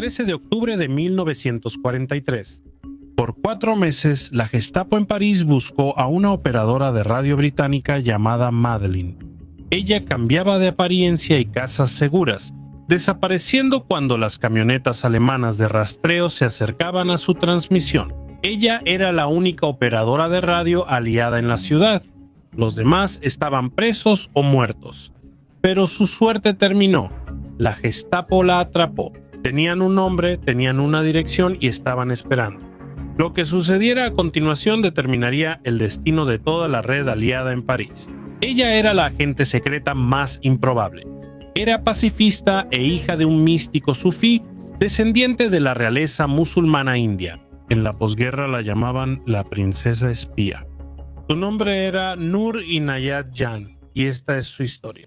13 de octubre de 1943. Por 4 meses, la Gestapo en París buscó a una operadora de radio británica llamada Madeleine. Ella cambiaba de apariencia y casas seguras, desapareciendo cuando las camionetas alemanas de rastreo se acercaban a su transmisión. Ella era la única operadora de radio aliada en la ciudad. Los demás estaban presos o muertos. Pero su suerte terminó. La Gestapo la atrapó. Tenían un nombre, tenían una dirección y estaban esperando. Lo que sucediera a continuación determinaría el destino de toda la red aliada en París. Ella era la agente secreta más improbable. Era pacifista e hija de un místico sufí, descendiente de la realeza musulmana india. En la posguerra la llamaban la princesa espía. Su nombre era Noor Inayat Jan, y esta es su historia.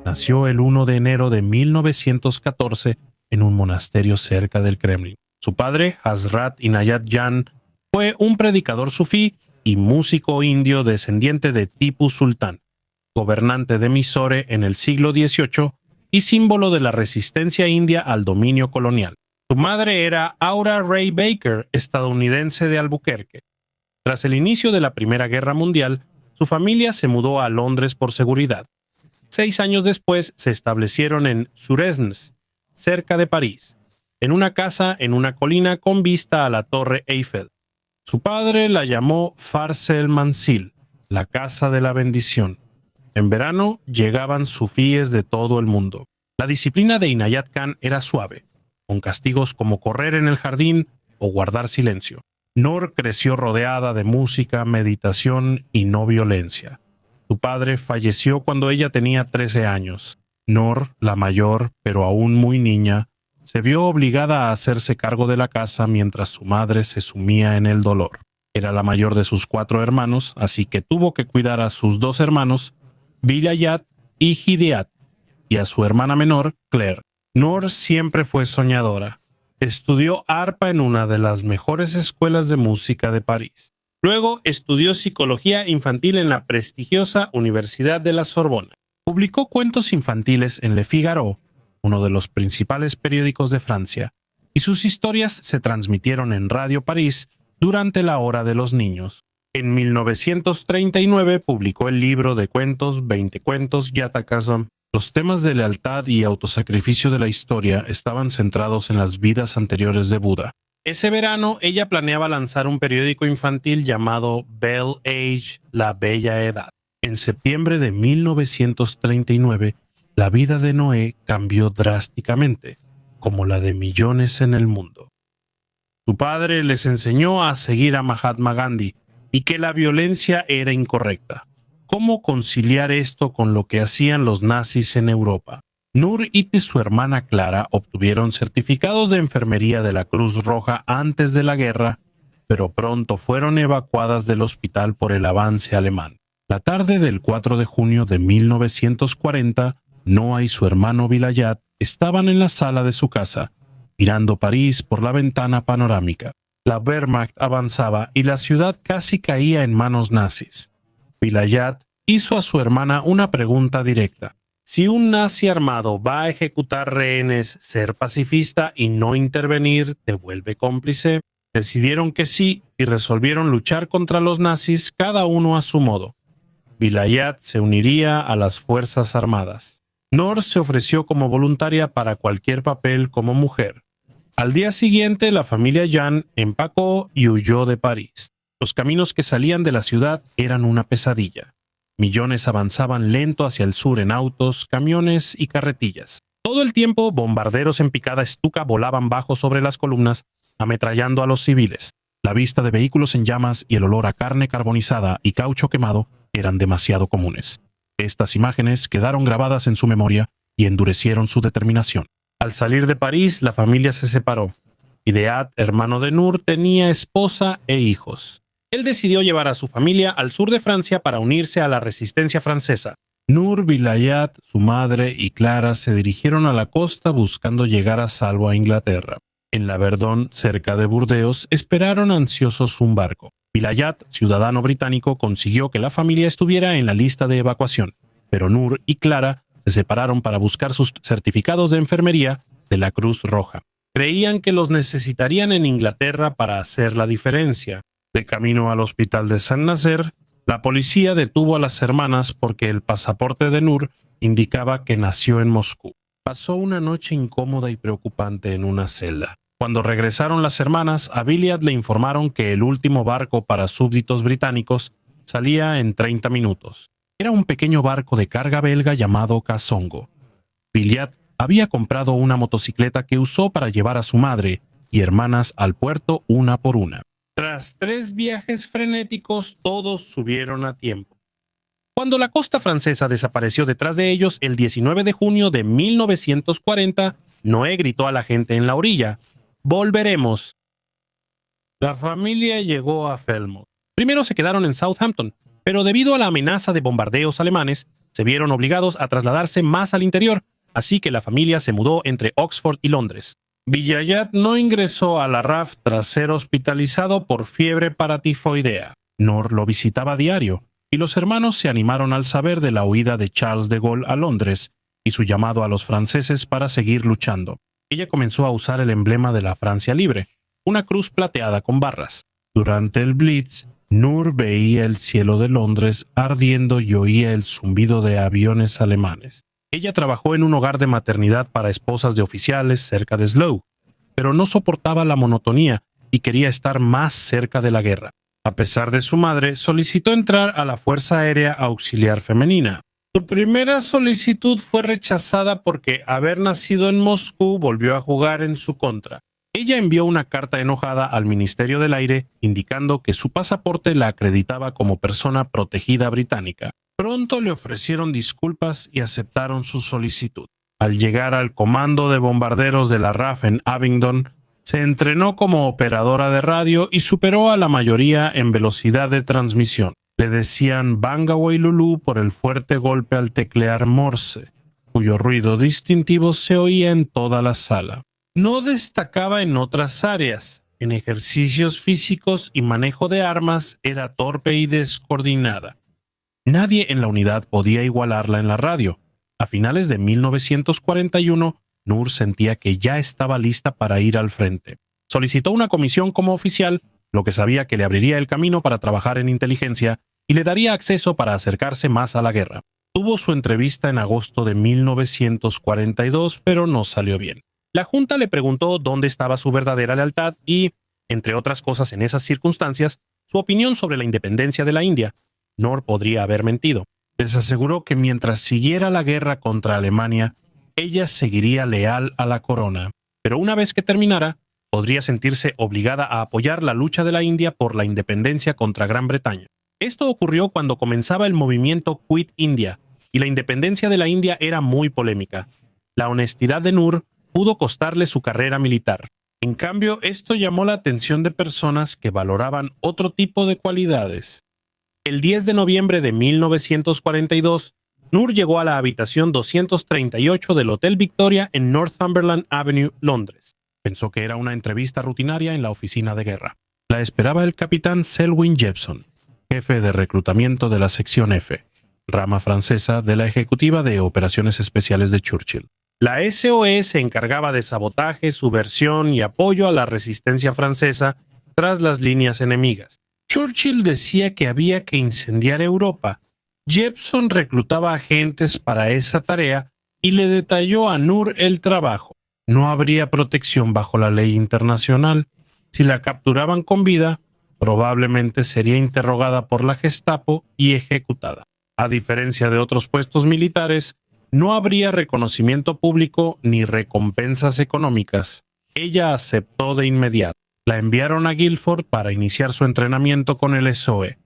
Nació el 1 de enero de 1914 en un monasterio cerca del Kremlin. Su padre, Hazrat Inayat Jan, fue un predicador sufí y músico indio descendiente de Tipu Sultán, gobernante de Mysore en el siglo XVIII y símbolo de la resistencia india al dominio colonial. Su madre era Aura Ray Baker, estadounidense de Albuquerque. Tras el inicio de la Primera Guerra Mundial, su familia se mudó a Londres por seguridad. 6 años después se establecieron en Suresnes, cerca de París, en una casa en una colina con vista a la Torre Eiffel. Su padre la llamó Farsel Mansil, la casa de la bendición. En verano llegaban sufíes de todo el mundo. La disciplina de Inayat Khan era suave, con castigos como correr en el jardín o guardar silencio. Noor creció rodeada de música, meditación y no violencia. Su padre falleció cuando ella tenía 13 años. Noor, la mayor, pero aún muy niña, se vio obligada a hacerse cargo de la casa mientras su madre se sumía en el dolor. Era la mayor de sus 4 hermanos, así que tuvo que cuidar a sus 2 hermanos, Vilayat y Hidiat, y a su hermana menor, Claire. Noor siempre fue soñadora. Estudió arpa en una de las mejores escuelas de música de París. Luego estudió psicología infantil en la prestigiosa Universidad de la Sorbona. Publicó cuentos infantiles en Le Figaro, uno de los principales periódicos de Francia, y sus historias se transmitieron en Radio París durante la Hora de los Niños. En 1939 publicó el libro de cuentos 20 cuentos Yatakazam. Los temas de lealtad y autosacrificio de la historia estaban centrados en las vidas anteriores de Buda. Ese verano, ella planeaba lanzar un periódico infantil llamado Belle Age, la Bella Edad. En septiembre de 1939, la vida de Noé cambió drásticamente, como la de millones en el mundo. Su padre les enseñó a seguir a Mahatma Gandhi y que la violencia era incorrecta. ¿Cómo conciliar esto con lo que hacían los nazis en Europa? Noor y su hermana Clara obtuvieron certificados de enfermería de la Cruz Roja antes de la guerra, pero pronto fueron evacuadas del hospital por el avance alemán. La tarde del 4 de junio de 1940, Noah y su hermano Vilayat estaban en la sala de su casa, mirando París por la ventana panorámica. La Wehrmacht avanzaba y la ciudad casi caía en manos nazis. Vilayat hizo a su hermana una pregunta directa. Si un nazi armado va a ejecutar rehenes, ser pacifista y no intervenir, ¿te vuelve cómplice? Decidieron que sí y resolvieron luchar contra los nazis cada uno a su modo. Vilayat se uniría a las Fuerzas Armadas. Noor se ofreció como voluntaria para cualquier papel como mujer. Al día siguiente, la familia Jan empacó y huyó de París. Los caminos que salían de la ciudad eran una pesadilla. Millones avanzaban lento hacia el sur en autos, camiones y carretillas. Todo el tiempo, bombarderos en picada estuca volaban bajo sobre las columnas, ametrallando a los civiles. La vista de vehículos en llamas y el olor a carne carbonizada y caucho quemado eran demasiado comunes. Estas imágenes quedaron grabadas en su memoria y endurecieron su determinación. Al salir de París, la familia se separó. Hidiat, hermano de Noor, tenía esposa e hijos. Él decidió llevar a su familia al sur de Francia para unirse a la resistencia francesa. Noor, Vilayat, su madre y Clara se dirigieron a la costa buscando llegar a salvo a Inglaterra. En la Verdun, cerca de Burdeos, esperaron ansiosos un barco. Vilayat, ciudadano británico, consiguió que la familia estuviera en la lista de evacuación, pero Nur y Clara se separaron para buscar sus certificados de enfermería de la Cruz Roja. Creían que los necesitarían en Inglaterra para hacer la diferencia. De camino al hospital de Saint-Nazaire, la policía detuvo a las hermanas porque el pasaporte de Nur indicaba que nació en Moscú. Pasó una noche incómoda y preocupante en una celda. Cuando regresaron las hermanas, a Vilayat le informaron que el último barco para súbditos británicos salía en 30 minutos. Era un pequeño barco de carga belga llamado Kasongo. Vilayat había comprado una motocicleta que usó para llevar a su madre y hermanas al puerto una por una. Tras 3 viajes frenéticos, todos subieron a tiempo. Cuando la costa francesa desapareció detrás de ellos el 19 de junio de 1940, Noé gritó a la gente en la orilla: «¡Volveremos!». La familia llegó a Falmouth. Primero se quedaron en Southampton, pero debido a la amenaza de bombardeos alemanes, se vieron obligados a trasladarse más al interior, así que la familia se mudó entre Oxford y Londres. Vilayat no ingresó a la RAF tras ser hospitalizado por fiebre paratifoidea. Nur lo visitaba a diario, y los hermanos se animaron al saber de la huida de Charles de Gaulle a Londres y su llamado a los franceses para seguir luchando. Ella comenzó a usar el emblema de la Francia Libre, una cruz plateada con barras. Durante el Blitz, Nur veía el cielo de Londres ardiendo y oía el zumbido de aviones alemanes. Ella trabajó en un hogar de maternidad para esposas de oficiales cerca de Slough, pero no soportaba la monotonía y quería estar más cerca de la guerra. A pesar de su madre, solicitó entrar a la Fuerza Aérea Auxiliar Femenina. Su primera solicitud fue rechazada porque haber nacido en Moscú volvió a jugar en su contra. Ella envió una carta enojada al Ministerio del Aire indicando que su pasaporte la acreditaba como persona protegida británica. Pronto le ofrecieron disculpas y aceptaron su solicitud. Al llegar al comando de bombarderos de la RAF en Abingdon, se entrenó como operadora de radio y superó a la mayoría en velocidad de transmisión. Le decían Bangawai Lulu por el fuerte golpe al teclear Morse, cuyo ruido distintivo se oía en toda la sala. No destacaba en otras áreas. En ejercicios físicos y manejo de armas era torpe y descoordinada. Nadie en la unidad podía igualarla en la radio. A finales de 1941, Nur sentía que ya estaba lista para ir al frente. Solicitó una comisión como oficial, lo que sabía que le abriría el camino para trabajar en inteligencia y le daría acceso para acercarse más a la guerra. Tuvo su entrevista en agosto de 1942, pero no salió bien. La Junta le preguntó dónde estaba su verdadera lealtad y, entre otras cosas en esas circunstancias, su opinión sobre la independencia de la India. Nur podría haber mentido. Les aseguró que mientras siguiera la guerra contra Alemania, ella seguiría leal a la corona, pero una vez que terminara, podría sentirse obligada a apoyar la lucha de la India por la independencia contra Gran Bretaña. Esto ocurrió cuando comenzaba el movimiento Quit India, y la independencia de la India era muy polémica. La honestidad de Nur pudo costarle su carrera militar. En cambio, esto llamó la atención de personas que valoraban otro tipo de cualidades. El 10 de noviembre de 1942, Nur llegó a la habitación 238 del Hotel Victoria en Northumberland Avenue, Londres. Pensó que era una entrevista rutinaria en la oficina de guerra. La esperaba el capitán Selwyn Jepson, jefe de reclutamiento de la sección F, rama francesa de la ejecutiva de operaciones especiales de Churchill. La SOE se encargaba de sabotaje, subversión y apoyo a la resistencia francesa tras las líneas enemigas. Churchill decía que había que incendiar Europa. Jepson reclutaba agentes para esa tarea y le detalló a Nur el trabajo. No habría protección bajo la ley internacional. Si la capturaban con vida, probablemente sería interrogada por la Gestapo y ejecutada. A diferencia de otros puestos militares, no habría reconocimiento público ni recompensas económicas. Ella aceptó de inmediato. La enviaron a Guildford para iniciar su entrenamiento con el SOE.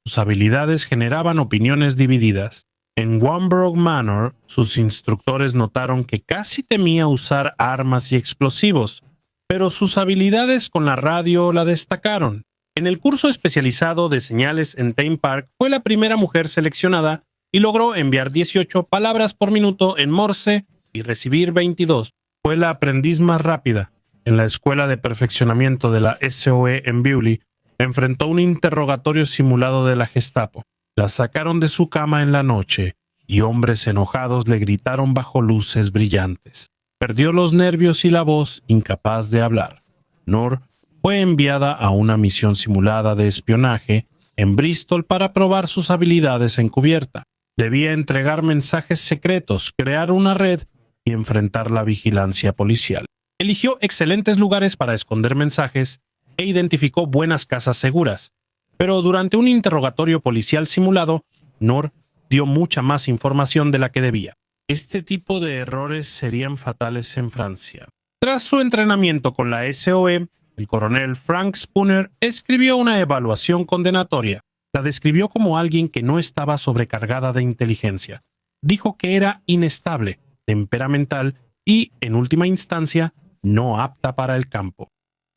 Sus habilidades generaban opiniones divididas. En Wanborough Manor, sus instructores notaron que casi temía usar armas y explosivos, pero sus habilidades con la radio la destacaron. En el curso especializado de señales en Thame Park fue la primera mujer seleccionada y logró enviar 18 palabras por minuto en Morse y recibir 22. Fue la aprendiz más rápida. en la escuela de perfeccionamiento de la SOE en Bewley, enfrentó un interrogatorio simulado de la Gestapo. La sacaron de su cama en la noche y hombres enojados le gritaron bajo luces brillantes. Perdió los nervios y la voz, incapaz de hablar. Noor fue enviada a una misión simulada de espionaje en Bristol para probar sus habilidades encubierta. Debía entregar mensajes secretos, crear una red y enfrentar la vigilancia policial. Eligió excelentes lugares para esconder mensajes e identificó buenas casas seguras. Pero durante un interrogatorio policial simulado, Noor dio mucha más información de la que debía. Este tipo de errores serían fatales en Francia. Tras su entrenamiento con la SOE, el coronel Frank Spooner escribió una evaluación condenatoria. La describió como alguien que no estaba sobrecargada de inteligencia. Dijo que era inestable, temperamental y, en última instancia, no apta para el campo.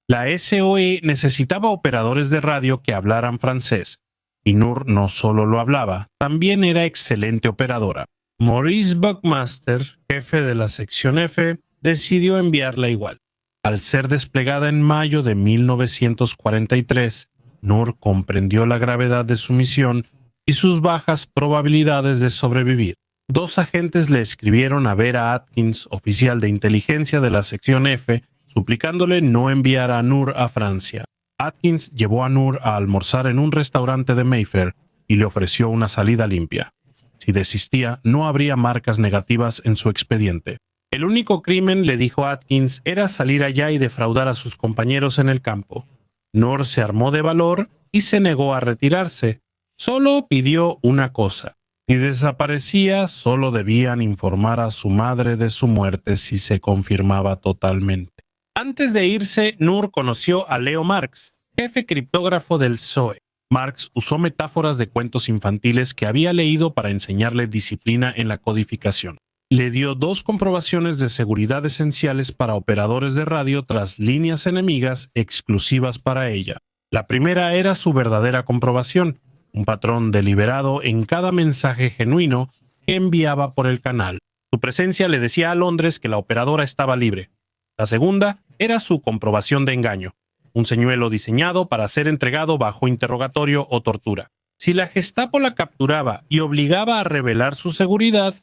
La SOE necesitaba operadores de radio que hablaran francés, y Noor no solo lo hablaba, también era excelente operadora. Maurice Buckmaster, jefe de la sección F, decidió enviarla igual. Al ser desplegada en mayo de 1943, Noor comprendió la gravedad de su misión y sus bajas probabilidades de sobrevivir. 2 agentes le escribieron a Vera Atkins, oficial de inteligencia de la sección F, suplicándole no enviar a Noor a Francia. Atkins llevó a Noor a almorzar en un restaurante de Mayfair y le ofreció una salida limpia. Si desistía, no habría marcas negativas en su expediente. El único crimen, le dijo Atkins, era salir allá y defraudar a sus compañeros en el campo. Noor se armó de valor y se negó a retirarse. Solo pidió una cosa. Si desaparecía, solo debían informar a su madre de su muerte si se confirmaba totalmente. Antes de irse, Noor conoció a Leo Marx, jefe criptógrafo del SOE. Marx usó metáforas de cuentos infantiles que había leído para enseñarle disciplina en la codificación. Le dio 2 comprobaciones de seguridad esenciales para operadores de radio tras líneas enemigas exclusivas para ella. La primera era su verdadera comprobación, un patrón deliberado en cada mensaje genuino que enviaba por el canal. Su presencia le decía a Londres que la operadora estaba libre. La segunda era su comprobación de engaño, un señuelo diseñado para ser entregado bajo interrogatorio o tortura. Si la Gestapo la capturaba y obligaba a revelar su seguridad,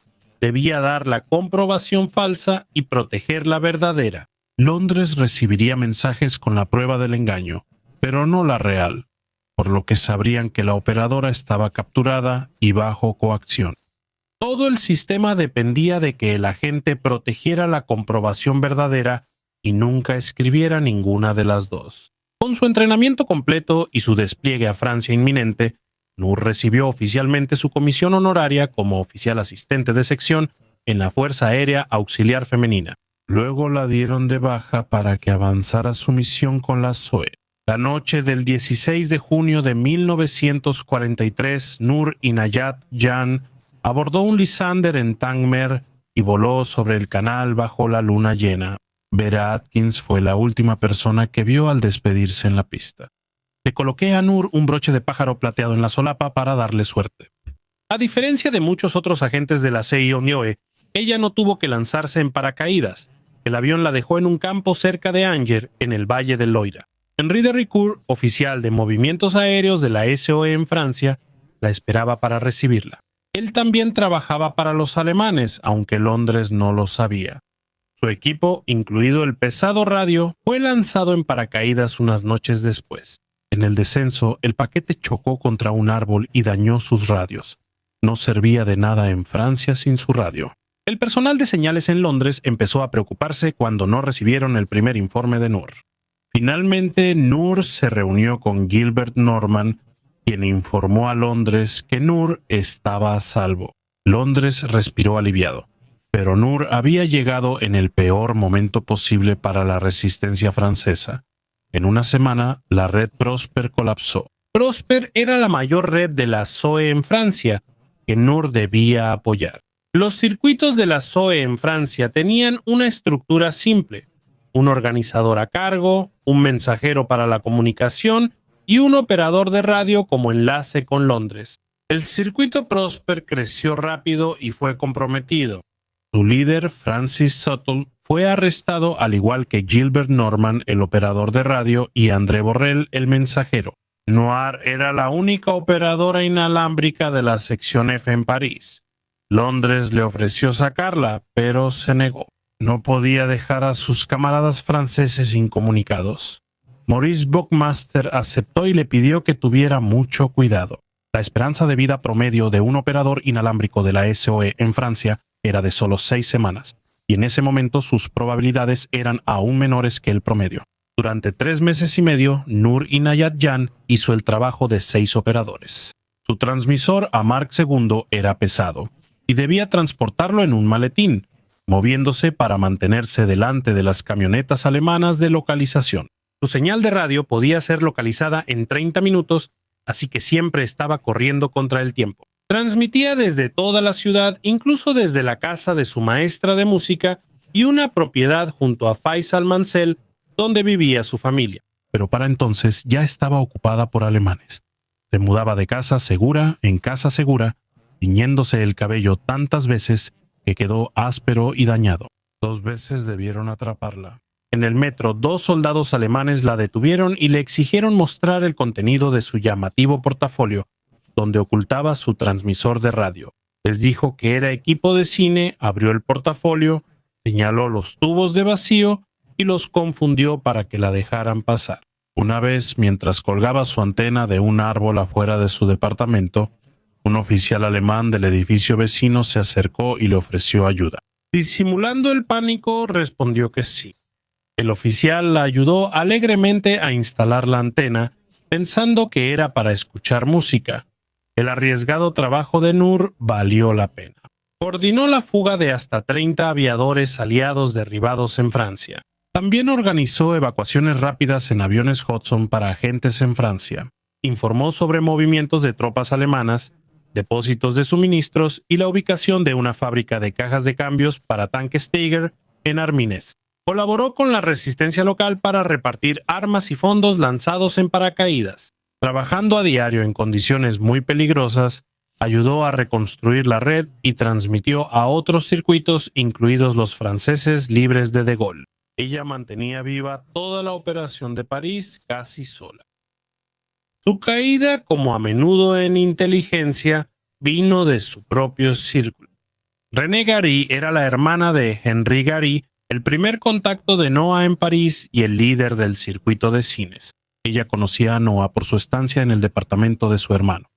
debía dar la comprobación falsa y proteger la verdadera. Londres recibiría mensajes con la prueba del engaño, pero no la real, por lo que sabrían que la operadora estaba capturada y bajo coacción. Todo el sistema dependía de que el agente protegiera la comprobación verdadera y nunca escribiera ninguna de las dos. Con su entrenamiento completo y su despliegue a Francia inminente, Noor recibió oficialmente su comisión honoraria como oficial asistente de sección en la Fuerza Aérea Auxiliar Femenina. Luego la dieron de baja para que avanzara su misión con la SOE. La noche del 16 de junio de 1943, Noor Inayat Jan abordó un Lysander en Tangmer y voló sobre el canal bajo la luna llena. Vera Atkins fue la última persona que vio al despedirse en la pista. Le coloqué a Noor un broche de pájaro plateado en la solapa para darle suerte. A diferencia de muchos otros agentes de la CIONIOE, ella no tuvo que lanzarse en paracaídas. El avión la dejó en un campo cerca de Angers, en el Valle del Loira. Henri de Ricourt, oficial de movimientos aéreos de la SOE en Francia, la esperaba para recibirla. Él también trabajaba para los alemanes, aunque Londres no lo sabía. Su equipo, incluido el pesado radio, fue lanzado en paracaídas unas noches después. En el descenso, el paquete chocó contra un árbol y dañó sus radios. No servía de nada en Francia sin su radio. El personal de señales en Londres empezó a preocuparse cuando no recibieron el primer informe de Noor. Finalmente, Noor se reunió con Gilbert Norman, quien informó a Londres que Noor estaba a salvo. Londres respiró aliviado, pero Noor había llegado en el peor momento posible para la resistencia francesa. En una semana, la red Prosper colapsó. Prosper era la mayor red de la SOE en Francia, que Noor debía apoyar. Los circuitos de la SOE en Francia tenían una estructura simple: un organizador a cargo, un mensajero para la comunicación y un operador de radio como enlace con Londres. El circuito Prosper creció rápido y fue comprometido. Su líder, Francis Suttle, fue arrestado al igual que Gilbert Norman, el operador de radio, y André Borrell, el mensajero. Noir era la única operadora inalámbrica de la sección F en París. Londres le ofreció sacarla, pero se negó. No podía dejar a sus camaradas franceses incomunicados. Maurice Buckmaster aceptó y le pidió que tuviera mucho cuidado. La esperanza de vida promedio de un operador inalámbrico de la SOE en Francia era de solo 6 semanas, y en ese momento sus probabilidades eran aún menores que el promedio. Durante 3 meses y medio, Noor Inayat Jan hizo el trabajo de 6 operadores. Su transmisor a Mark II era pesado, y debía transportarlo en un maletín, moviéndose para mantenerse delante de las camionetas alemanas de localización. Su señal de radio podía ser localizada en 30 minutos, así que siempre estaba corriendo contra el tiempo. Transmitía desde toda la ciudad, incluso desde la casa de su maestra de música y una propiedad junto a Faisal Mansell, donde vivía su familia. Pero para entonces ya estaba ocupada por alemanes. Se mudaba de casa segura en casa segura, tiñéndose el cabello tantas veces que quedó áspero y dañado. 2 veces debieron atraparla. En el metro, 2 soldados alemanes la detuvieron y le exigieron mostrar el contenido de su llamativo portafolio, donde ocultaba su transmisor de radio. Les dijo que era equipo de cine, abrió el portafolio, señaló los tubos de vacío y los confundió para que la dejaran pasar. Una vez, mientras colgaba su antena de un árbol afuera de su departamento, un oficial alemán del edificio vecino se acercó y le ofreció ayuda. Disimulando el pánico, respondió que sí. El oficial la ayudó alegremente a instalar la antena, pensando que era para escuchar música. El arriesgado trabajo de Noor valió la pena. Coordinó la fuga de hasta 30 aviadores aliados derribados en Francia. También organizó evacuaciones rápidas en aviones Hudson para agentes en Francia. Informó sobre movimientos de tropas alemanas, depósitos de suministros y la ubicación de una fábrica de cajas de cambios para tanques Tiger en Arminés. Colaboró con la resistencia local para repartir armas y fondos lanzados en paracaídas. Trabajando a diario en condiciones muy peligrosas, ayudó a reconstruir la red y transmitió a otros circuitos, incluidos los franceses libres de De Gaulle. Ella mantenía viva toda la operación de París casi sola. Su caída, como a menudo en inteligencia, vino de su propio círculo. René Gary era la hermana de Henri Gary, el primer contacto de Noah en París y el líder del circuito de cines. Ella conocía a Noah por su estancia en el departamento de su hermano.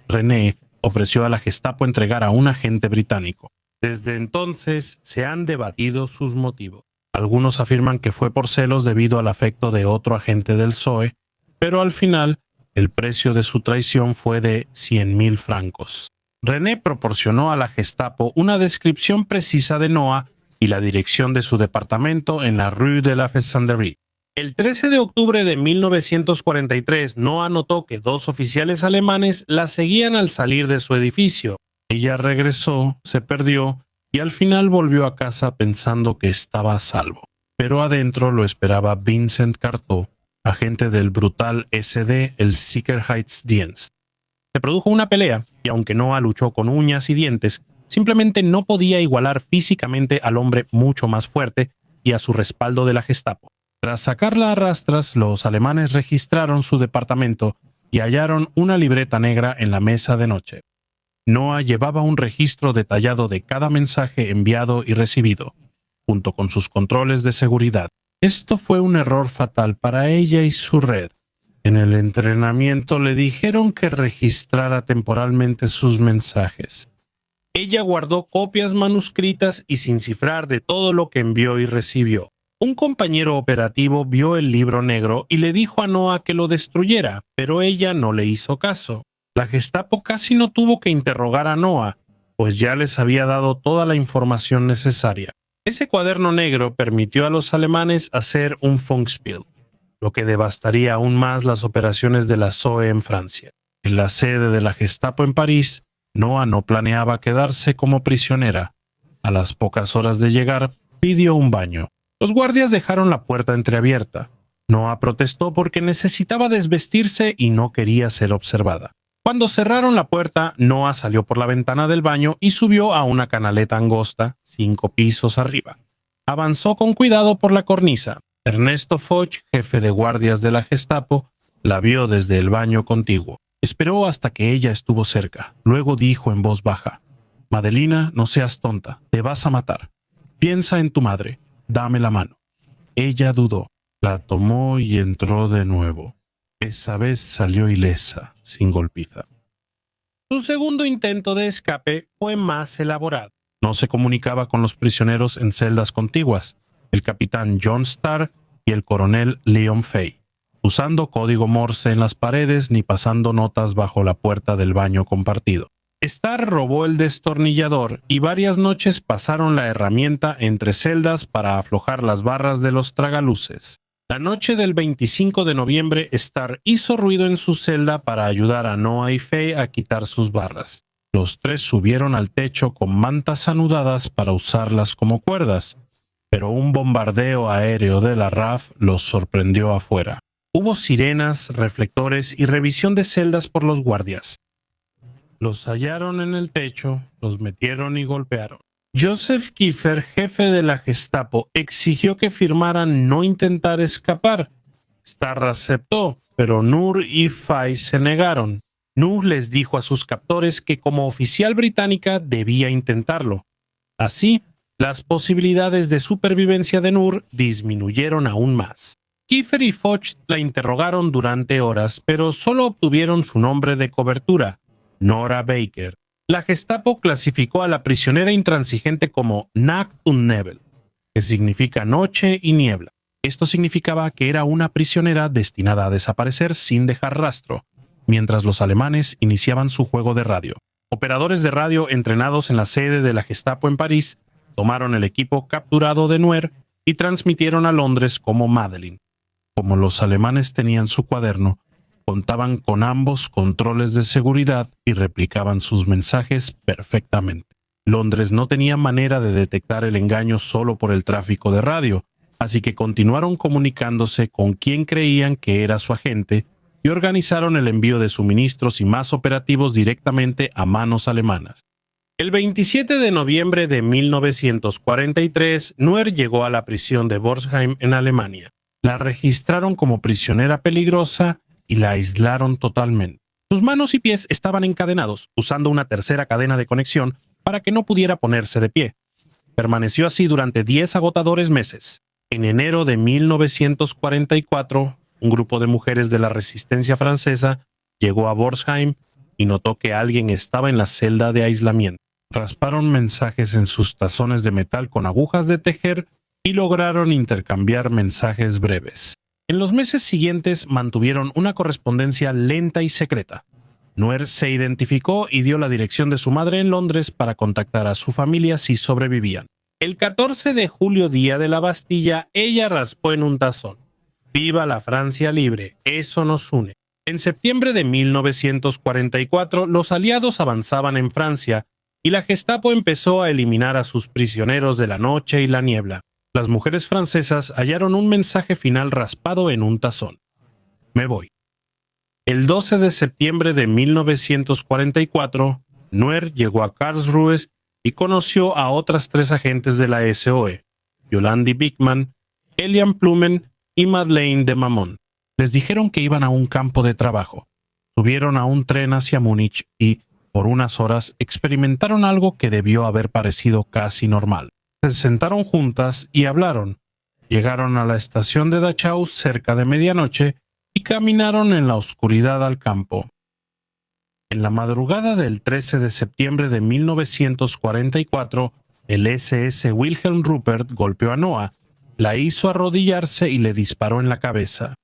René ofreció a la Gestapo entregar a un agente británico. Desde entonces se han debatido sus motivos. Algunos afirman que fue por celos debido al afecto de otro agente del PSOE, pero al final el precio de su traición fue de 100.000 francos. René proporcionó a la Gestapo una descripción precisa de Noah y la dirección de su departamento en la Rue de la Faisanderie. El 13 de octubre de 1943, Noah notó que 2 oficiales alemanes la seguían al salir de su edificio. Ella regresó, se perdió y al final volvió a casa pensando que estaba a salvo. Pero adentro lo esperaba Vincent Carteau, agente del brutal SD, el Sicherheitsdienst. Se produjo una pelea y aunque Noah luchó con uñas y dientes, simplemente no podía igualar físicamente al hombre mucho más fuerte y a su respaldo de la Gestapo. Tras sacarla a rastras, los alemanes registraron su departamento y hallaron una libreta negra en la mesa de noche. Noah llevaba un registro detallado de cada mensaje enviado y recibido, junto con sus controles de seguridad. Esto fue un error fatal para ella y su red. En el entrenamiento le dijeron que registrara temporalmente sus mensajes. Ella guardó copias manuscritas y sin cifrar de todo lo que envió y recibió. Un compañero operativo vio el libro negro y le dijo a Noah que lo destruyera, pero ella no le hizo caso. La Gestapo casi no tuvo que interrogar a Noah, pues ya les había dado toda la información necesaria. Ese cuaderno negro permitió a los alemanes hacer un Funkspiel, lo que devastaría aún más las operaciones de la SOE en Francia. En la sede de la Gestapo en París, Noah no planeaba quedarse como prisionera. A las pocas horas de llegar, pidió un baño. Los guardias dejaron la puerta entreabierta. Noah protestó porque necesitaba desvestirse y no quería ser observada. Cuando cerraron la puerta, Noah salió por la ventana del baño y subió a una canaleta angosta, 5 pisos arriba. Avanzó con cuidado por la cornisa. Ernesto Foch, jefe de guardias de la Gestapo, la vio desde el baño contiguo. Esperó hasta que ella estuvo cerca. Luego dijo en voz baja: «Madelina, no seas tonta, te vas a matar. Piensa en tu madre, dame la mano». Ella dudó, la tomó y entró de nuevo. Esa vez salió ilesa, sin golpiza. Su segundo intento de escape fue más elaborado. No se comunicaba con los prisioneros en celdas contiguas, el capitán John Starr y el coronel Leon Fay, usando código Morse en las paredes ni pasando notas bajo la puerta del baño compartido. Starr robó el destornillador y varias noches pasaron la herramienta entre celdas para aflojar las barras de los tragaluces. La noche del 25 de noviembre, Starr hizo ruido en su celda para ayudar a Noah y Fay a quitar sus barras. Los tres subieron al techo con mantas anudadas para usarlas como cuerdas, pero un bombardeo aéreo de la RAF los sorprendió afuera. Hubo sirenas, reflectores y revisión de celdas por los guardias. Los hallaron en el techo, los metieron y golpearon. Joseph Kiefer, jefe de la Gestapo, exigió que firmaran no intentar escapar. Starr aceptó, pero Nur y Fay se negaron. Nur les dijo a sus captores que como oficial británica debía intentarlo. Así, las posibilidades de supervivencia de Nur disminuyeron aún más. Kiefer y Foch la interrogaron durante horas, pero solo obtuvieron su nombre de cobertura: Nora Baker. La Gestapo clasificó a la prisionera intransigente como Nacht und Nebel, que significa noche y niebla. Esto significaba que era una prisionera destinada a desaparecer sin dejar rastro, mientras los alemanes iniciaban su juego de radio. Operadores de radio entrenados en la sede de la Gestapo en París tomaron el equipo capturado de Nuer y transmitieron a Londres como Madeleine. Como los alemanes tenían su cuaderno, contaban con ambos controles de seguridad y replicaban sus mensajes perfectamente. Londres no tenía manera de detectar el engaño solo por el tráfico de radio, así que continuaron comunicándose con quien creían que era su agente y organizaron el envío de suministros y más operativos directamente a manos alemanas. El 27 de noviembre de 1943, Nuer llegó a la prisión de Borsheim en Alemania. La registraron como prisionera peligrosa y la aislaron totalmente. Sus manos y pies estaban encadenados, usando una tercera cadena de conexión para que no pudiera ponerse de pie. Permaneció así durante 10 agotadores meses. En enero de 1944, un grupo de mujeres de la resistencia francesa llegó a Borsheim y notó que alguien estaba en la celda de aislamiento. Rasparon mensajes en sus tazones de metal con agujas de tejer y lograron intercambiar mensajes breves. En los meses siguientes mantuvieron una correspondencia lenta y secreta. Nuer se identificó y dio la dirección de su madre en Londres para contactar a su familia si sobrevivían. El 14 de julio, día de la Bastilla, ella raspó en un tazón: «Viva la Francia libre, eso nos une». En septiembre de 1944, los aliados avanzaban en Francia y la Gestapo empezó a eliminar a sus prisioneros de la noche y la niebla. Las mujeres francesas hallaron un mensaje final raspado en un tazón: «Me voy». El 12 de septiembre de 1944, Nuer llegó a Karlsruhe y conoció a otras 3 agentes de la SOE, Yolandi Bickmann, Elian Plumen y Madeleine de Mamon. Les dijeron que iban a un campo de trabajo. Subieron a un tren hacia Múnich y, por unas horas, experimentaron algo que debió haber parecido casi normal. Se sentaron juntas y hablaron. Llegaron a la estación de Dachau cerca de medianoche y caminaron en la oscuridad al campo. En la madrugada del 13 de septiembre de 1944, el SS Wilhelm Rupert golpeó a Noah, la hizo arrodillarse y le disparó en la cabeza.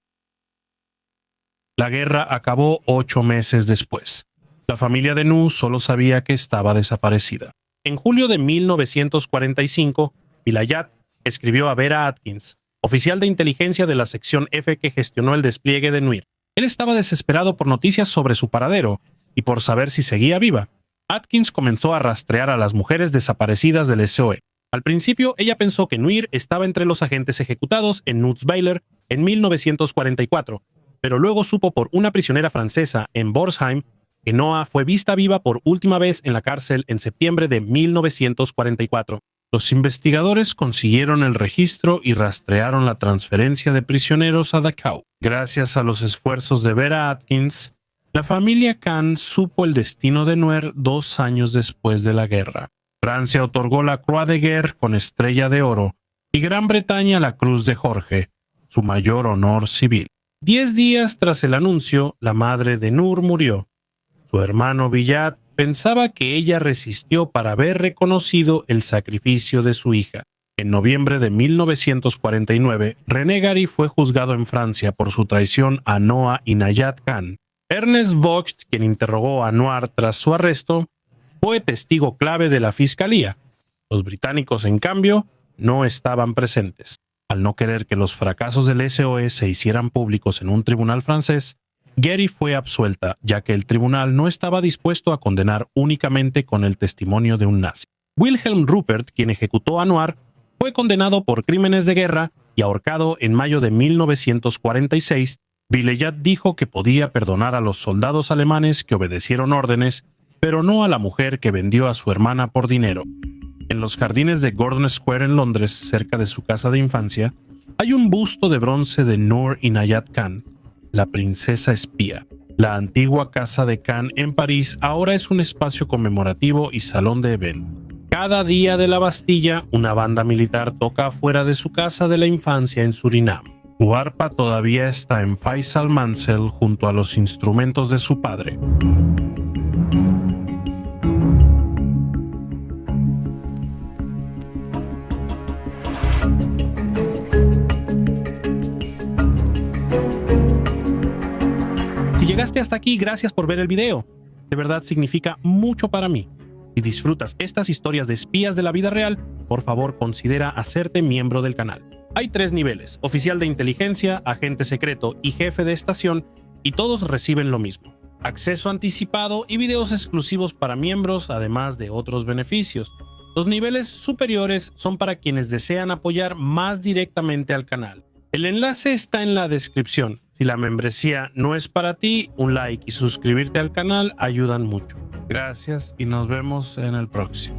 La guerra acabó 8 meses después. La familia de Nu solo sabía que estaba desaparecida. En julio de 1945, Vilayat escribió a Vera Atkins, oficial de inteligencia de la sección F que gestionó el despliegue de Nuer. Él estaba desesperado por noticias sobre su paradero y por saber si seguía viva. Atkins comenzó a rastrear a las mujeres desaparecidas del SOE. Al principio, ella pensó que Nuer estaba entre los agentes ejecutados en Nutzweiler en 1944, pero luego supo por una prisionera francesa en Borsheim que Noah fue vista viva por última vez en la cárcel en septiembre de 1944. Los investigadores consiguieron el registro y rastrearon la transferencia de prisioneros a Dachau. Gracias a los esfuerzos de Vera Atkins, la familia Kahn supo el destino de Noir 2 años después de la guerra. Francia otorgó la Croix de Guerre con estrella de oro y Gran Bretaña la Cruz de Jorge, su mayor honor civil. 10 días tras el anuncio, la madre de Noor murió. Su hermano Billat pensaba que ella resistió para haber reconocido el sacrificio de su hija. En noviembre de 1949, René Gary fue juzgado en Francia por su traición a Noah y Nayat Khan. Ernest Vogt, quien interrogó a Noir tras su arresto, fue testigo clave de la fiscalía. Los británicos, en cambio, no estaban presentes. Al no querer que los fracasos del SOE se hicieran públicos en un tribunal francés, Gary fue absuelta, ya que el tribunal no estaba dispuesto a condenar únicamente con el testimonio de un nazi. Wilhelm Rupert, quien ejecutó a Noir, fue condenado por crímenes de guerra y ahorcado en mayo de 1946. Vileyat dijo que podía perdonar a los soldados alemanes que obedecieron órdenes, pero no a la mujer que vendió a su hermana por dinero. En los jardines de Gordon Square en Londres, cerca de su casa de infancia, hay un busto de bronce de Noor y Nayat Khan, la princesa espía. La antigua casa de Khan en París ahora es un espacio conmemorativo y salón de eventos. Cada día de la Bastilla, una banda militar toca afuera de su casa de la infancia en Surinam. Su arpa todavía está en Faisal Mansell junto a los instrumentos de su padre. Si llegaste hasta aquí, gracias por ver el video. De verdad significa mucho para mí. Si disfrutas estas historias de espías de la vida real, por favor considera hacerte miembro del canal. Hay 3 niveles: oficial de inteligencia, agente secreto y jefe de estación, y todos reciben lo mismo: acceso anticipado y videos exclusivos para miembros, además de otros beneficios. Los niveles superiores son para quienes desean apoyar más directamente al canal. El enlace está en la descripción. Si la membresía no es para ti, un like y suscribirte al canal ayudan mucho. Gracias y nos vemos en el próximo.